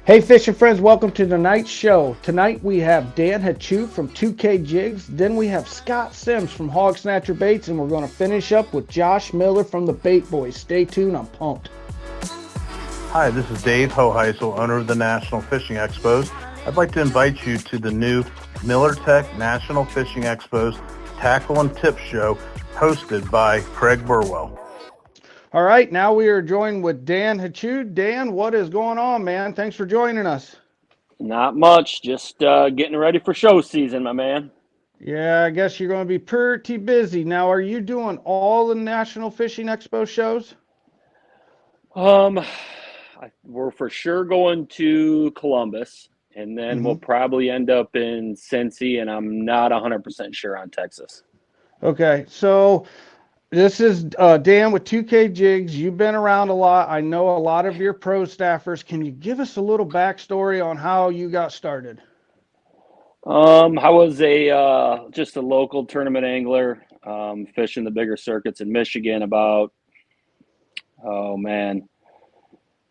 Hey fishing friends, welcome to tonight's show. Tonight we have Dan Hachu from 2K Jigs, then we have Scott Sims from Hog Snatcher Baits, and we're going to finish up with Josh Miller from the Bait Boys. Stay tuned, I'm pumped. Hi, this is Dave Hoheisel, owner of the National Fishing Expos. I'd like to invite you to the new Miller Tech National Fishing Expos Tackle and Tip Show hosted by Craig Burwell. All right, now we are joined with Dan Hachu. Dan, what is going on, man? Thanks for joining us. Not much, just getting ready for show season, my man. Yeah, I guess you're going to be pretty busy. Now, are you doing all the National Fishing Expo shows? Um, we're for sure going to Columbus, and then Mm-hmm. we'll probably end up in Cincy, and I'm not 100% sure on Texas. Okay, so this is Dan with 2K Jigs. You've been around a lot. I know a lot of your pro staffers. Can you give us a little backstory on how you got started? I was a just a local tournament angler, fishing the bigger circuits in Michigan about, oh man,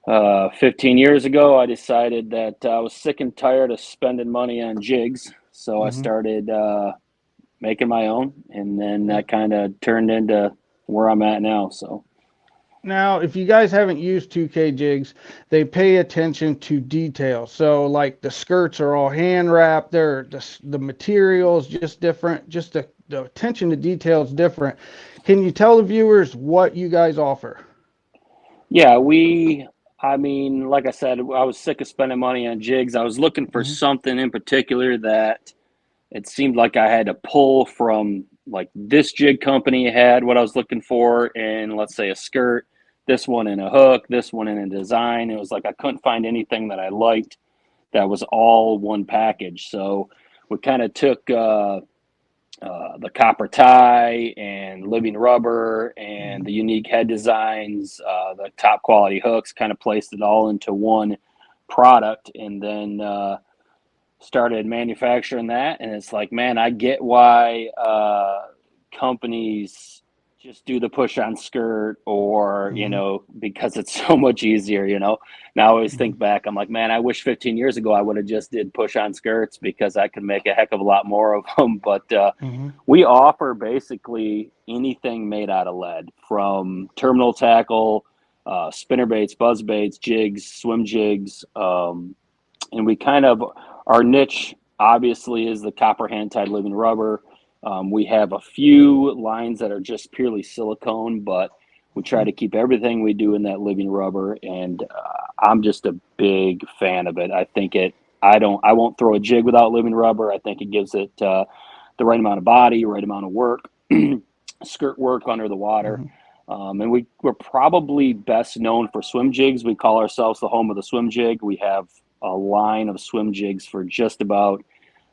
15 years ago. I decided that I was sick and tired of spending money on jigs, so I Mm-hmm. started making my own, and then Yeah. that kind of turned into where I'm at now. So Now, if you guys haven't used 2K Jigs, they pay attention to detail. So, like the skirts are all hand wrapped. The materials just different. Just the attention to detail is different. Can you tell the viewers what you guys offer? yeah, I mean, like I said, I was sick of spending money on jigs. I was looking for Mm-hmm. something in particular that it seemed like I had to pull from, like this jig company had what I was looking for in, let's say, a skirt, this one in a hook, this one in a design. It was like I couldn't find anything that I liked that was all one package. So we kind of took the copper tie and living rubber and Mm-hmm. the unique head designs, the top quality hooks, kind of placed it all into one product, and then started manufacturing that. And it's like, man, I get why companies just do the push on skirt, or Mm-hmm. because it's so much easier. Now I always Mm-hmm. think back, I'm like, man, I wish 15 years ago I would have just did push on skirts, because I could make a heck of a lot more of them. But Mm-hmm. we offer basically anything made out of lead, from terminal tackle, spinner baits, buzz baits, jigs, swim jigs, and we kind of, our niche obviously is the copper hand tied living rubber. We have a few lines that are just purely silicone, but we try to keep everything we do in that living rubber, and I'm just a big fan of it. I think it. I won't throw a jig without living rubber. I think it gives it the right amount of body, right amount of work, skirt work under the water. Mm-hmm. And we're probably best known for swim jigs. We call ourselves the home of the swim jig. We have a line of swim jigs for just about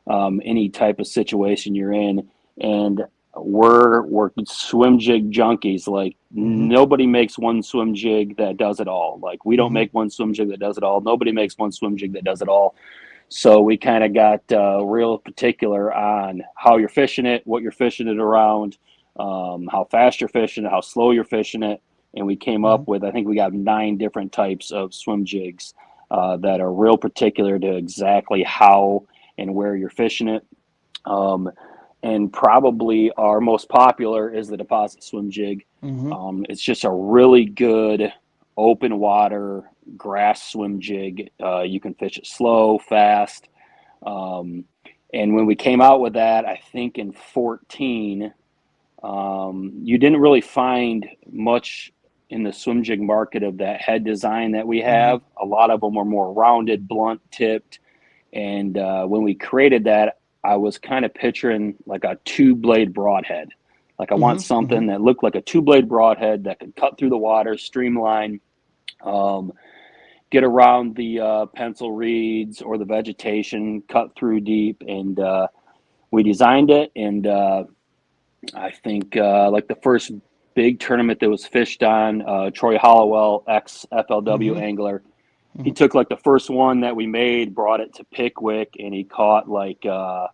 any type of situation you're in. And we're swim jig junkies. Like, Mm-hmm. nobody makes one swim jig that does it all. Like, we don't Mm-hmm. make one swim jig that does it all. Nobody makes one swim jig that does it all. So we kind of got real particular on how you're fishing it, what you're fishing it around, how fast you're fishing it, how slow you're fishing it. And we came Mm-hmm. up with, I think we got 9 different types of swim jigs that are real particular to exactly how and where you're fishing it. Um, and probably our most popular is the deposit swim jig. Mm-hmm. It's just a really good open water grass swim jig. You can fish it slow, fast. Um, and when we came out with that, I think in 14, you didn't really find much in the swim jig market of that head design that we Mm-hmm. have. A lot of them were more rounded, blunt tipped. And when we created that, I was kind of picturing like a 2-blade broadhead. Like, I want Mm-hmm. Mm-hmm. something that looked like a 2-blade broadhead that could cut through the water, streamline, um, get around the pencil reeds or the vegetation, cut through deep. And we designed it. And I think like the first big tournament that was fished on, Troy Hollowell, ex FLW Mm-hmm. angler, he Mm-hmm. took like the first one that we made, brought it to Pickwick, and he caught like a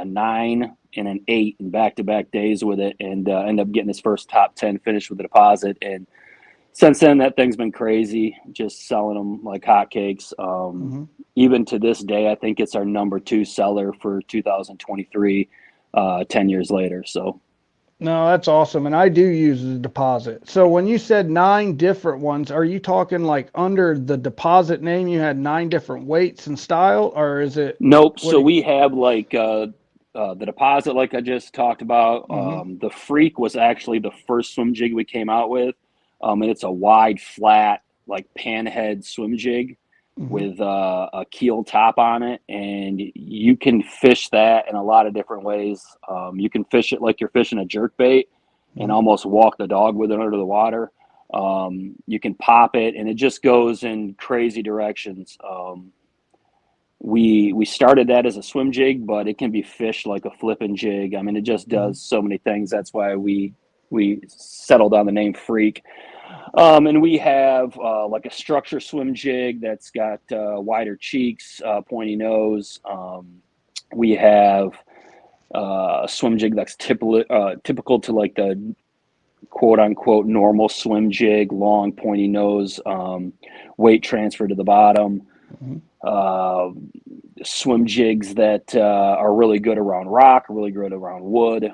9 and an 8 in back-to-back days with it, and ended up getting his first top 10 finish with the deposit. And since then, that thing's been crazy, just selling them like hotcakes. Even to this day, I think it's our number 2 seller for 2023, 10 years later. So, No, that's awesome. And I do use the deposit. So when you said 9 different ones, are you talking like under the deposit name you had 9 different weights and style, or is it nope. what So do you, we have like the deposit, like I just talked about. hmm The Freak was actually the first swim jig we came out with. And it's a wide, flat, like panhead swim jig hmm with a keel top on it, and you can fish that in a lot of different ways. You can fish it like you're fishing a jerk bait and hmm almost walk the dog with it under the water. You can pop it, and it just goes in crazy directions. We started that as a swim jig, but it can be fished like a flipping jig. I mean, it just hmm does so many things. That's why we settled on the name Freak. And we have like a structure swim jig that's got wider cheeks, pointy nose. We have a swim jig that's typical to like the quote unquote normal swim jig, long pointy nose, weight transfer to the bottom. hmm Uh, Swim jigs that are really good around rock, really good around wood.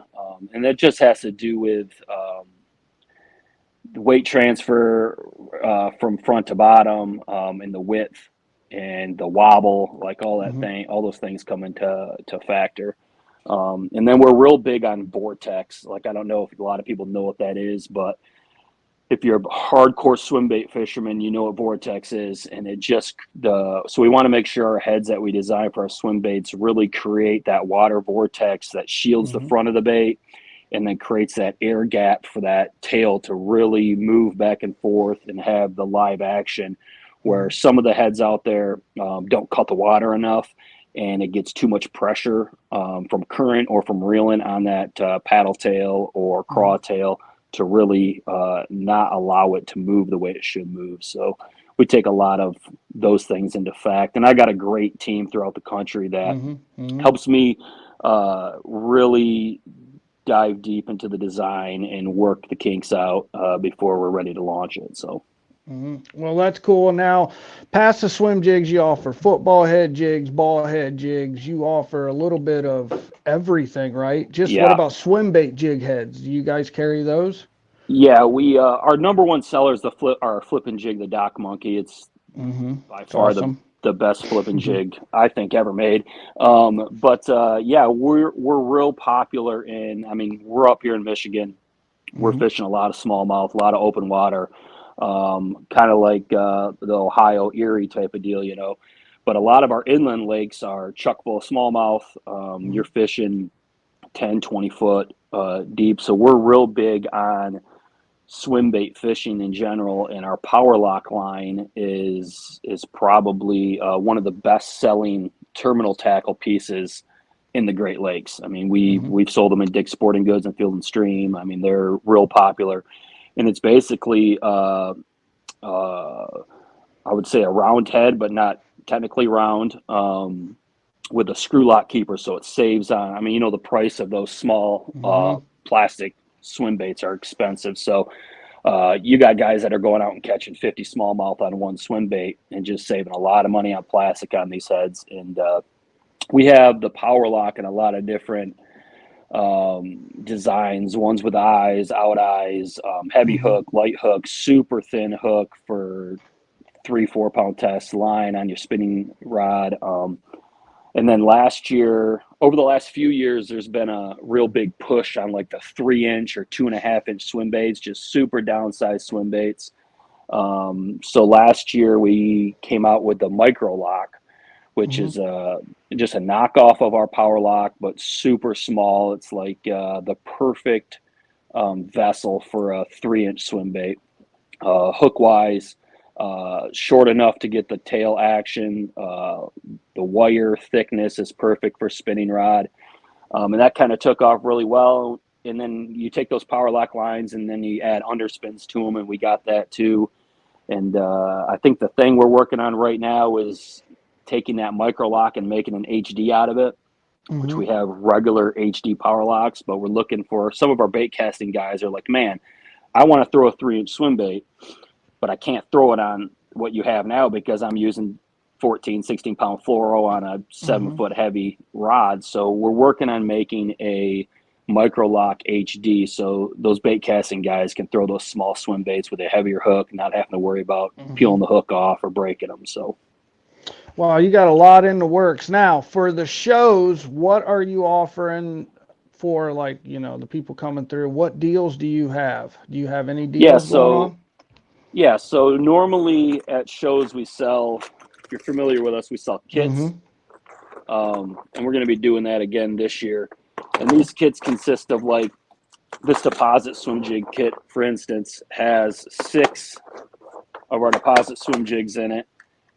And that just has to do with the weight transfer from front to bottom, and the width and the wobble, like hmm all those things come into factor. And then we're real big on vortex. Like, I don't know if a lot of people know what that is, but if you're a hardcore swim bait fisherman, you know what vortex is. And so we want to make sure our heads that we design for our swim baits really create that water vortex that shields the hmm front of the bait and then creates that air gap for that tail to really move back and forth and have the live action, where hmm some of the heads out there don't cut the water enough, and it gets too much pressure from current or from reeling on that paddle tail or craw tail to really not allow it to move the way it should move. So we take a lot of those things into fact. And I got a great team throughout the country that hmm hmm helps me really dive deep into the design and work the kinks out before we're ready to launch it. So. Well, that's cool. Now, past the swim jigs, you offer football head jigs, ball head jigs. You offer a little bit of everything, right? Just what Yeah, about swim bait jig heads? Do you guys carry those? yeah. We our number 1 seller is our flip and jig, the Dock Monkey. It's by It's far awesome. the best flip and jig I think ever made. But yeah, we're real popular in. I mean, we're up here in Michigan. We're hmm fishing a lot of smallmouth, a lot of open water, kind of like the Ohio Erie type of deal, you know. But a lot of our inland lakes are chock full of smallmouth. You're fishing 10, 20 foot deep. So we're real big on swim bait fishing in general, and our power lock line is probably one of the best selling terminal tackle pieces in the Great Lakes. I mean, hmm we've sold them in Dick's Sporting Goods and Field and Stream. I mean, they're real popular, and it's basically I would say a round head, but not technically round. With a screw lock keeper, so it saves on. I mean, you know, the price of those small hmm plastic swim baits are expensive. So you got guys that are going out and catching 50 smallmouth on one swim bait and just saving a lot of money on plastic on these heads. And we have the power lock in a lot of different designs, ones with eyes, out eyes, heavy hmm hook, light hook, super thin hook for 3-4 pound test line on your spinning rod. And then over the last few years, there's been a real big push on like the 3-inch or 2.5-inch swim baits, just super downsized swim baits. So last year we came out with the micro lock, which hmm is just a knockoff of our power lock, but super small. It's like the perfect vessel for a 3-inch swim bait, hook wise. Short enough to get the tail action. The wire thickness is perfect for spinning rod. And that kind of took off really well. And then you take those power lock lines and then you add underspins to them, and we got that too. And I think the thing we're working on right now is taking that micro lock and making an HD out of it, which hmm we have regular HD power locks, but we're looking for some of our bait casting guys are like, man, I want to throw a 3-inch swim bait, but I can't throw it on what you have now because I'm using 14, 16 pound fluoro on a 7-foot heavy rod. So we're working on making a micro lock HD, so those bait casting guys can throw those small swim baits with a heavier hook, not having to worry about peeling the hook off or breaking them. So, wow, you got a lot in the works. Now, for the shows, what are you offering for, like, you know, the people coming through? What deals do you have? Do you have any yeah, deals going so on? yeah, so normally at shows we sell. If you're familiar with us, we sell kits, and we're going to be doing that again this year. And these kits consist of, like, this deposit swim jig kit, for instance, has 6 of our deposit swim jigs in it,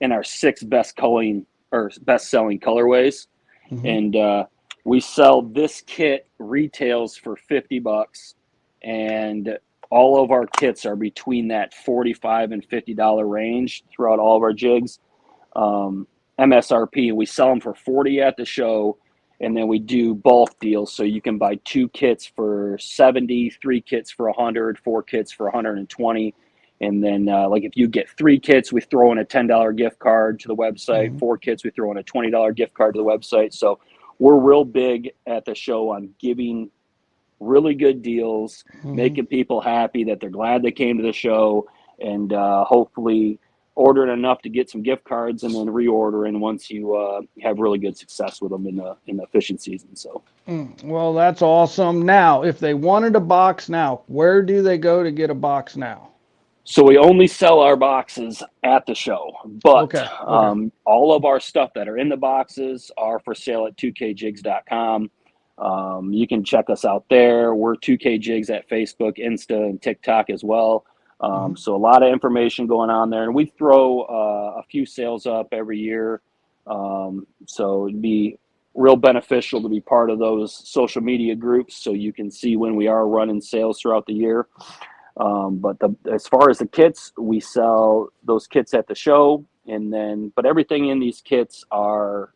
and our 6 best selling colorways. And we sell this kit retails for $50, and all of our kits are between that $45 and $50 range throughout all of our jigs. MSRP, we sell them for $40 at the show, and then we do bulk deals, so you can buy 2 kits for $70, 3 kits for $100, 4 kits for $120. And then, like, if you get 3 kits, we throw in a $10 gift card to the website. 4 kits, we throw in a $20 gift card to the website. So we're real big at the show on giving really good deals, making people happy that they're glad they came to the show, and hopefully ordering enough to get some gift cards and then reordering once you have really good success with them in the fishing season. So. Well, that's awesome. Now, if they wanted a box now, where do they go to get a box now? So we only sell our boxes at the show, but Okay. all of our stuff that are in the boxes are for sale at 2kjigs.com. You can check us out there. We're 2K Jigs at Facebook, Insta, and TikTok as well. So a lot of information going on there, and we throw a few sales up every year. So it'd be real beneficial to be part of those social media groups so you can see when we are running sales throughout the year. But as far as the kits, we sell those kits at the show, but everything in these kits are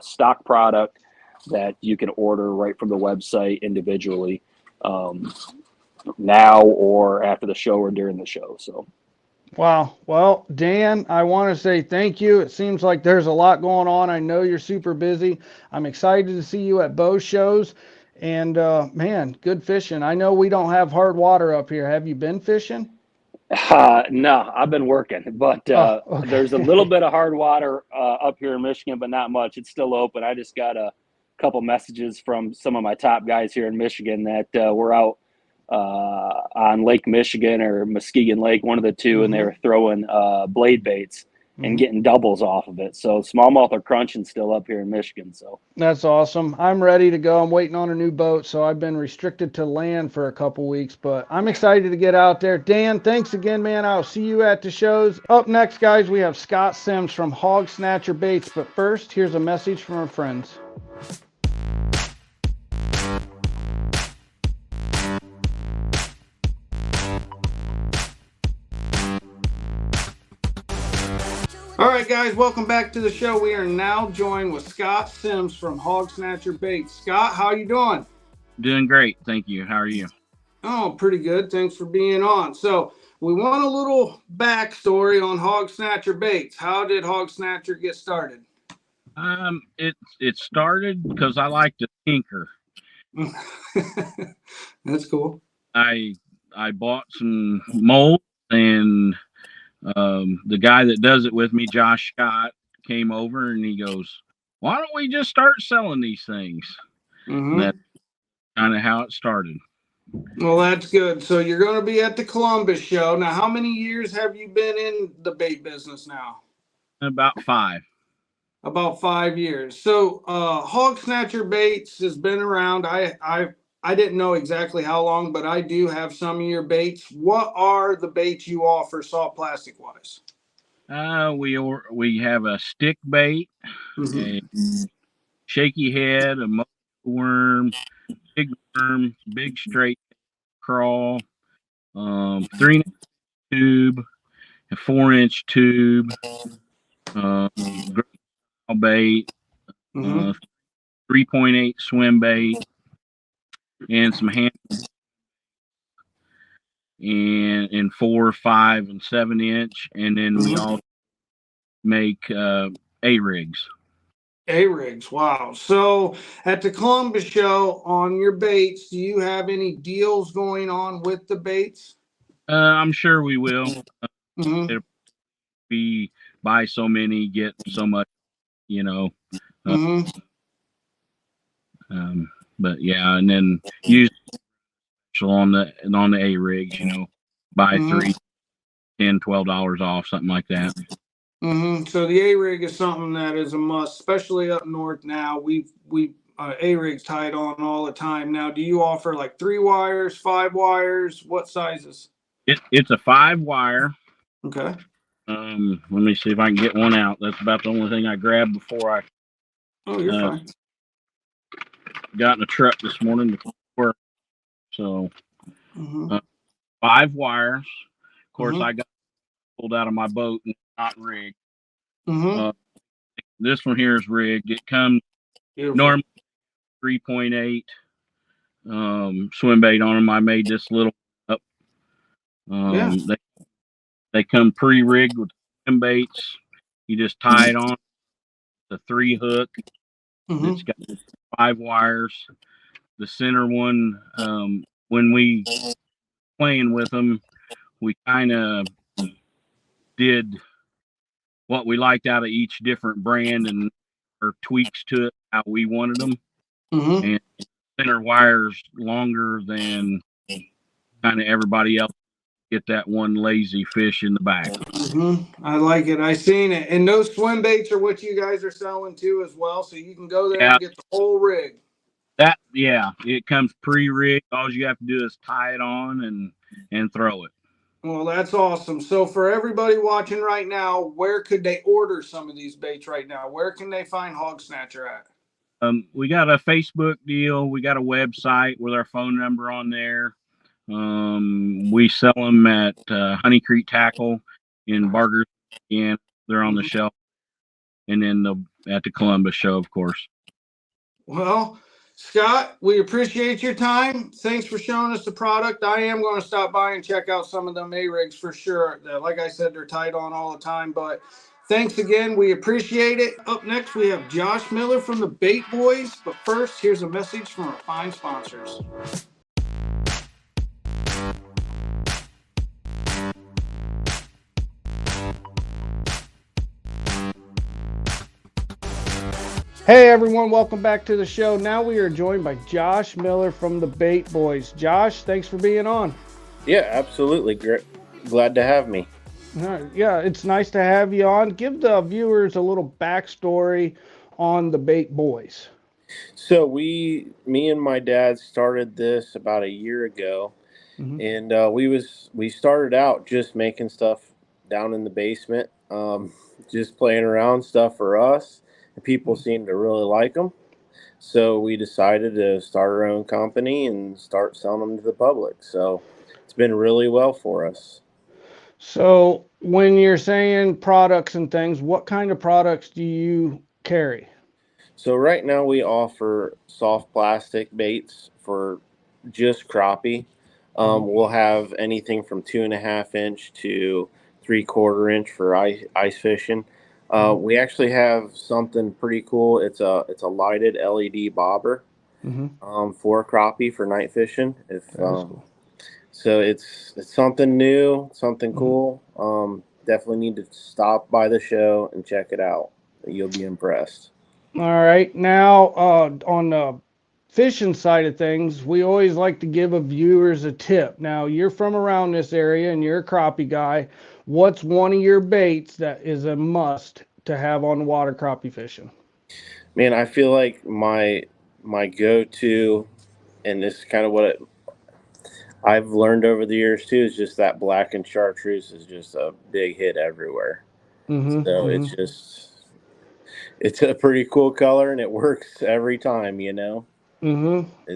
stock product that you can order right from the website individually, now or after the show or during the show. So. Wow. Well, Dan, I want to say thank you. It seems like there's a lot going on. I know you're super busy. I'm excited to see you at both shows. And man, good fishing. I know we don't have hard water up here. Have you been fishing? No, I've been working, but Oh, okay. there's a little bit of hard water up here in Michigan, but not much. It's still open. I just got a couple messages from some of my top guys here in Michigan that we're out on Lake Michigan or Muskegon Lake, one of the two, and they were throwing blade baits and getting doubles off of it. So smallmouth are crunching still up here in Michigan. So That's awesome. I'm ready to go. I'm waiting on a new boat, so I've been restricted to land for a couple weeks, but I'm excited to get out there. Dan, thanks again, man. I'll see you at the shows. Up next, guys, we have Scott Sims from Hog Snatcher Baits, but first, here's a message from our friends. All right, guys, welcome back to the show. We are now joined with Scott Sims from Hog Snatcher Baits. Scott, how you doing? Doing great, thank you. How are you? Oh, pretty good. Thanks for being on. So we want a little backstory on Hog Snatcher Baits. How did Hog Snatcher get started? It started because I like to tinker. That's cool. I bought some mold, and the guy that does it with me, Josh Scott, came over and he goes, "Why don't we just start selling these things?" That's kind of how it started. Well, that's good. So you're going to be at the Columbus show. Now, how many years have you been in the bait business now? About 5. About 5 years. So Hog Snatcher Baits has been around. I didn't know exactly how long, but I do have some of your baits. What are the baits you offer salt plastic wise? We have a stick bait, a shaky head, a worm, big straight crawl, 3-inch tube, a 4-inch tube, bait, 3.8 swim bait, and some hand. and in 4, 5, and 7-inch, and then we also make A-rigs. A-rigs, wow. So at the Columbus show on your baits, do you have any deals going on with the baits? I'm sure we will. Mm-hmm. It'll be buy so many, get so much, you know. Mm-hmm. But yeah, and then use on the A-rigs, buy Mm-hmm. 3, $10, $12 off, something like that. Mm-hmm. So the A-rig is something that is a must, especially up north now. We A-rigs tied on all the time. Now, do you offer like 3 wires, 5 wires? What sizes? It's a 5-wire. Okay. Let me see if I can get one out. That's about the only thing I grabbed before I Oh, you're fine. got in the truck this morning to work. So Mm-hmm. 5 wires. Of course, Mm-hmm. I got pulled out of my boat and not rigged. Mm-hmm. This one here is rigged. It comes normally 3.8 swim bait on them. I made this little up. Yeah. They come pre-rigged with swim baits. You just tie it on the 3 hook. Mm-hmm. It's got 5 wires. The center one, when we playing with them, we kind of did what we liked out of each different brand and or tweaks to it how we wanted them. Mm-hmm. And center wires longer than kind of everybody else. Get that one lazy fish in the back. Mm-hmm. I like it. I seen it. And those swim baits are what you guys are selling too as well. So you can go there and get the whole rig. It comes pre-rigged. All you have to do is tie it on and throw it. Well, that's awesome. So for everybody watching right now, where could they order some of these baits right now? Where can they find Hog Snatcher at? We got a Facebook deal. We got a website with our phone number on there. We sell them at Honey Creek Tackle in Barger, and they're on the shelf. And then at the Columbus show, of course. Well, Scott, we appreciate your time. Thanks for showing us the product. I am going to stop by and check out some of them A-rigs for sure. Like I said, they're tied on all the time, but thanks again. We appreciate it. Up next, we have Josh Miller from the Bait Boys. But first, here's a message from our fine sponsors. Hey everyone, welcome back to the show. Now we are joined by Josh Miller from the Bait Boys. Josh, thanks for being on. Yeah, absolutely. Great. Glad to have me. Yeah, it's nice to have you on. Give the viewers a little backstory on the Bait Boys. So me and my dad started this about a year ago, and we started out just making stuff down in the basement, just playing around stuff for us, and people seemed to really like them. So we decided to start our own company and start selling them to the public. So it's been really well for us. So when you're saying products and things, what kind of products do you carry? So right now we offer soft plastic baits for just crappie. We'll have anything from 2.5 inch to 3/4 inch for ice fishing. We actually have something pretty cool. It's a lighted LED bobber for crappie for night fishing. Cool. So it's something new, something cool. Definitely need to stop by the show and check it out. You'll be impressed. All right. Now, on the fishing side of things, we always like to give a viewers a tip. Now, you're from around this area and you're a crappie guy. What's one of your baits that is a must to have on water crappie fishing? Man, I feel like my go-to, and this is kind of what I've learned over the years too, is just that black and chartreuse is just a big hit everywhere. So it's a pretty cool color and it works every time, you know.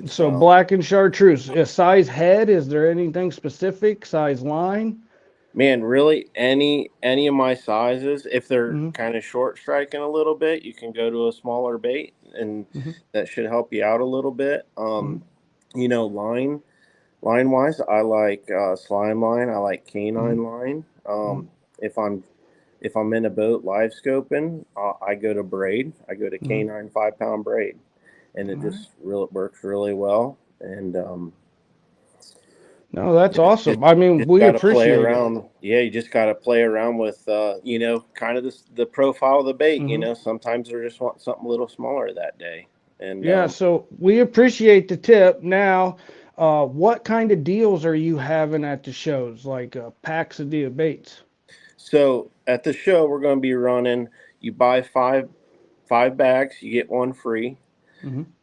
So black and chartreuse. A size head? Is there anything specific? Size line? Man, really any of my sizes, if they're kind of short striking a little bit, you can go to a smaller bait and that should help you out a little bit. Line. Line wise, I like slime line. I like canine line. If I'm in a boat live scoping, I go to braid. I go to canine 5-pound braid, and it just really works really well. And no, that's awesome. I mean, we appreciate it. Yeah, you just got to play around with kind of the profile of the bait. Sometimes they just want something a little smaller that day. And yeah, so we appreciate the tip. Now, what kind of deals are you having at the shows, like packs of deal baits? So at the show, we're going to be running. You buy five bags, you get one free.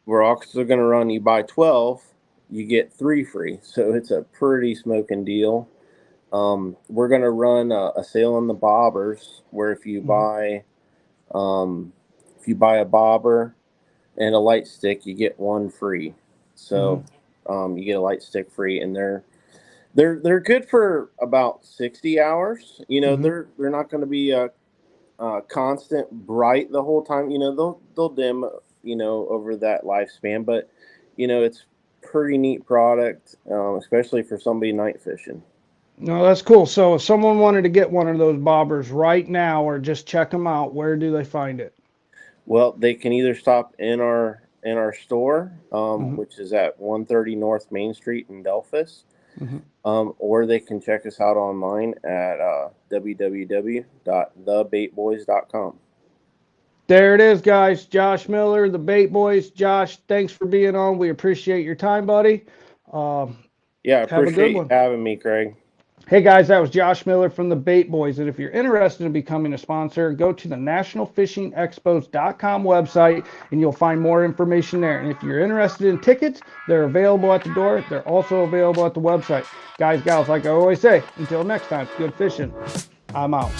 We're also going to run. You buy 12, you get 3 free. So it's a pretty smoking deal. We're going to run a sale on the bobbers, where if you buy a bobber and a light stick, you get 1 free. So you get a light stick free, and they're good for about 60 hours. They're not going to be constant bright the whole time. They'll dim over that lifespan, but it's pretty neat product, especially for somebody night fishing. No, that's cool. So if someone wanted to get one of those bobbers right now or just check them out, where do they find it? Well, they can either stop in our store, which is at 130 North Main Street in Delphus, or they can check us out online at www.thebaitboys.com. There it is, guys. Josh Miller, the Bait Boys. Josh, thanks for being on. We appreciate your time, buddy. Yeah, I appreciate you having me, Craig. Hey, guys, that was Josh Miller from the Bait Boys. And if you're interested in becoming a sponsor, go to the nationalfishingexpos.com website, and you'll find more information there. And if you're interested in tickets, they're available at the door. They're also available at the website. Guys, gals, like I always say, until next time, good fishing. I'm out.